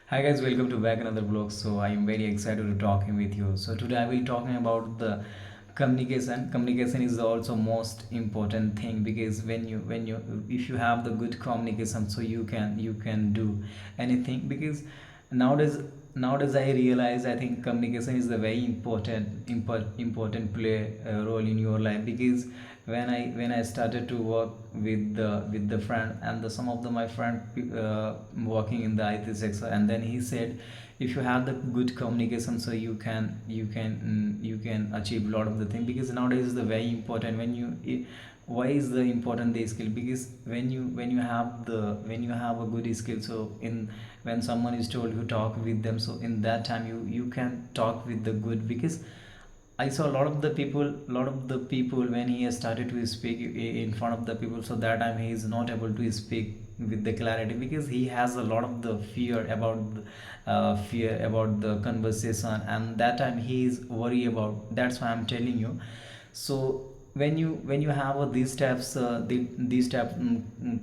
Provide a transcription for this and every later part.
Hi guys, welcome to back another vlog. So I am very excited to talking with you. So today I will talking about the communication. Communication is also most important thing because when you if you have the good communication, so you can do anything. Because nowadays nowadays I realize I think communication is a very important play role in your life. Because when I started to work with the friend, and some of my friend working in the IT sector, and then he said if you have the good communication, so you can achieve a lot of the thing. Because nowadays is the very important why is the important the skill? Because when you have a good skill, so in when someone is told you talk with them, so in that time you can talk with the good. Because I saw a lot of the people when he has started to speak in front of the people, so that time he is not able to speak with the clarity, because he has a lot of the fear about the conversation, and that time he is worried about. That's why I'm telling you. So when you have these type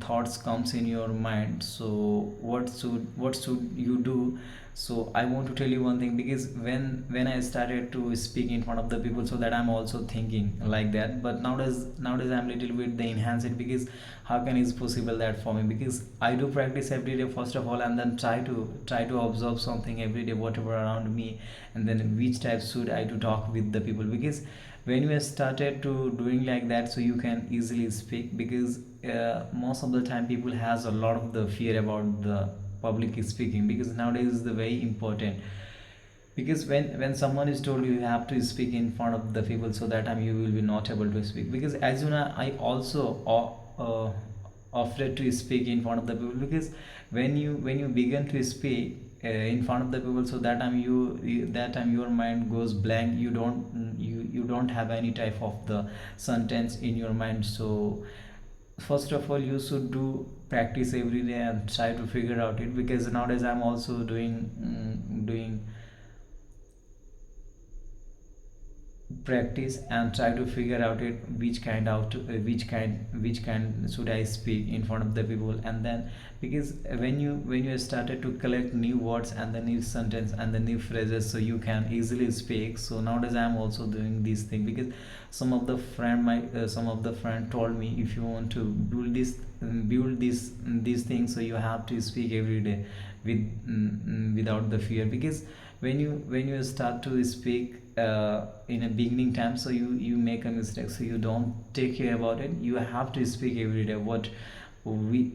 thoughts comes in your mind, so what should you do? So I want to tell you one thing. Because when I started to speak in front of the people, so that I'm also thinking like that. But nowadays I'm little bit the enhance it. Because how can is possible that for me? Because I do practice every day first of all, and then try to observe something every day whatever around me, and then which type should I to talk with the people. Because when you have started to doing like that, so you can easily speak. Because most of the time people has a lot of the fear about the public speaking. Because nowadays is the very important. Because when someone is told you have to speak in front of the people, so that time you will be not able to speak. Because as you know, I also afraid to speak in front of the people. Because when you begin to speak in front of the people, so that time that time your mind goes blank. You don't have any type of the sentence in your mind. So first of all you should do practice every day and try to figure out it. Because nowadays I'm also doing practice and try to figure out it which kind should I speak in front of the people. And then because when you started to collect new words and the new sentence and the new phrases, so you can easily speak. So nowadays I'm also doing this thing. Because some of the friend told me, if you want to build this these things, so you have to speak every day without the fear. Because when you start to speak in a beginning time, so you make a mistake, so you don't take care about it. You have to speak every day what we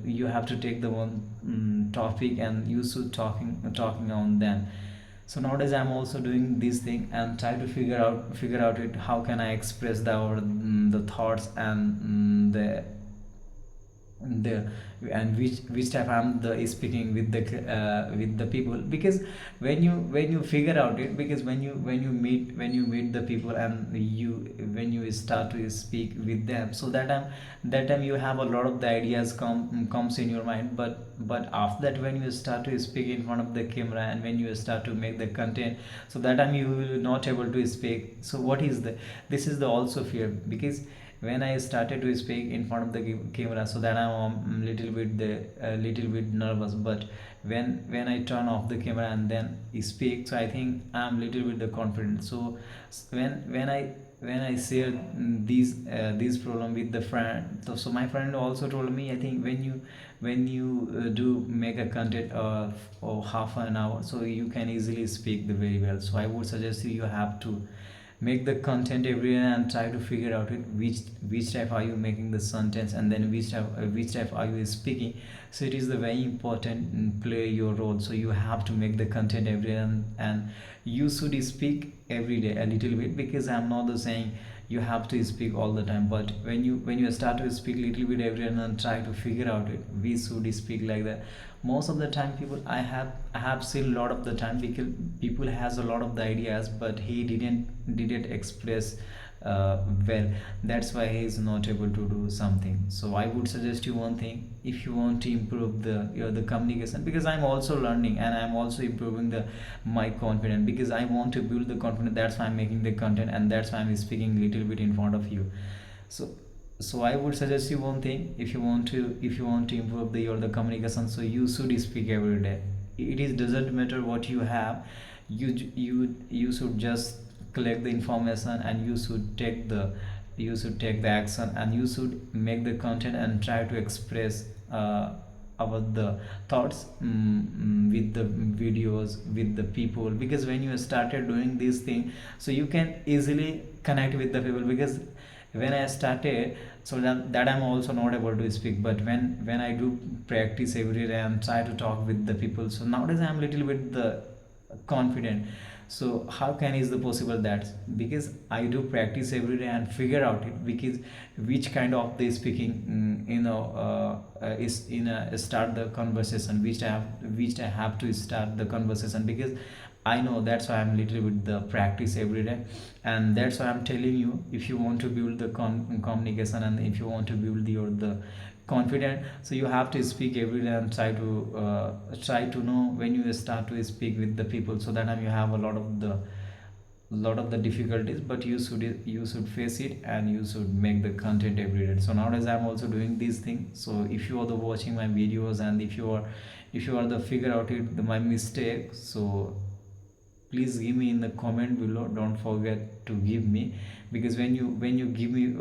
you have to take the one topic, and you should talking on them. So nowadays I'm also doing this thing and try to figure out it, how can I express the thoughts and the and which type I'm the speaking with the people. Because when you figure out it, because when you meet the people, and when you start to speak with them, so that time you have a lot of the ideas comes in your mind. But after that, when you start to speak in front of the camera, and when you start to make the content, so that time you will not able to speak. So what is the this is the also fear. Because when I started to speak in front of the camera, so that I'm little bit nervous. But when I turn off the camera and then speak, so I think I'm little bit the confident. So when I share these problem with the friend, so my friend also told me, I think when you do make a content of half an hour, so you can easily speak the very well. So I would suggest you have to make the content every day and try to figure out it which type are you making the sentence, and then which type are you speaking. So it is the very important play your role. So you have to make the content every day, and you should speak every day a little bit. Because I'm not the saying you have to speak all the time. But when you start to speak little bit every day and try to figure out it, we should speak like that. Most of the time people I have seen a lot of the time, because people has a lot of the ideas, but he didn't express well. That's why he is not able to do something. So I would suggest you one thing. If you want to improve the communication, because I'm also learning and I'm also improving the my confidence. Because I want to build the confidence, that's why I'm making the content, and that's why I'm speaking a little bit in front of you. So so I would suggest you one thing. If you want to improve the communication, so you should speak every day. it is doesn't matter what you have. You should just collect the information, and you should take the action, and you should make the content and try to express about the thoughts, with the videos, with the people. Because when you started doing this thing, so you can easily connect with the people. Because when I started, so that I'm also not able to speak, but when I do practice every day and try to talk with the people, so nowadays I'm little bit the confident. So how can is the possible that? Because I do practice every day and figure out it, because which kind of the speaking, is in a start the conversation, which I have to start the conversation. Because I know, that's why I'm little bit the practice every day. And that's why I'm telling you, if you want to build the communication, and if you want to build your the confident, so you have to speak every day and try to know when you start to speak with the people. So that time you have a lot of the difficulties, but you should face it, and you should make the content every day. So nowadays I'm also doing these things. So if you are the watching my videos, and if you are the figure out it my mistake, so please give me in the comment below. Don't forget to give me. Because when you give me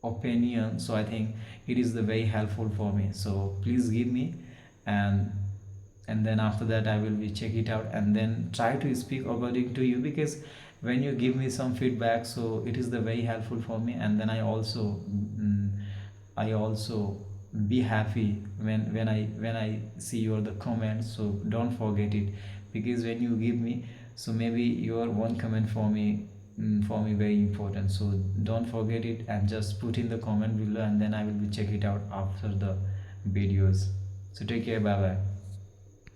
opinion, so I think it is the very helpful for me. So please give me, and then after that I will be check it out, and then try to speak according to you. Because when you give me some feedback, so it is the very helpful for me. And then I also be happy when I see your the comments. So don't forget it. Because when you give me, so maybe your one comment for me very important. So don't forget it, and just put in the comment below, and then I will be check it out after the videos. So take care, bye bye.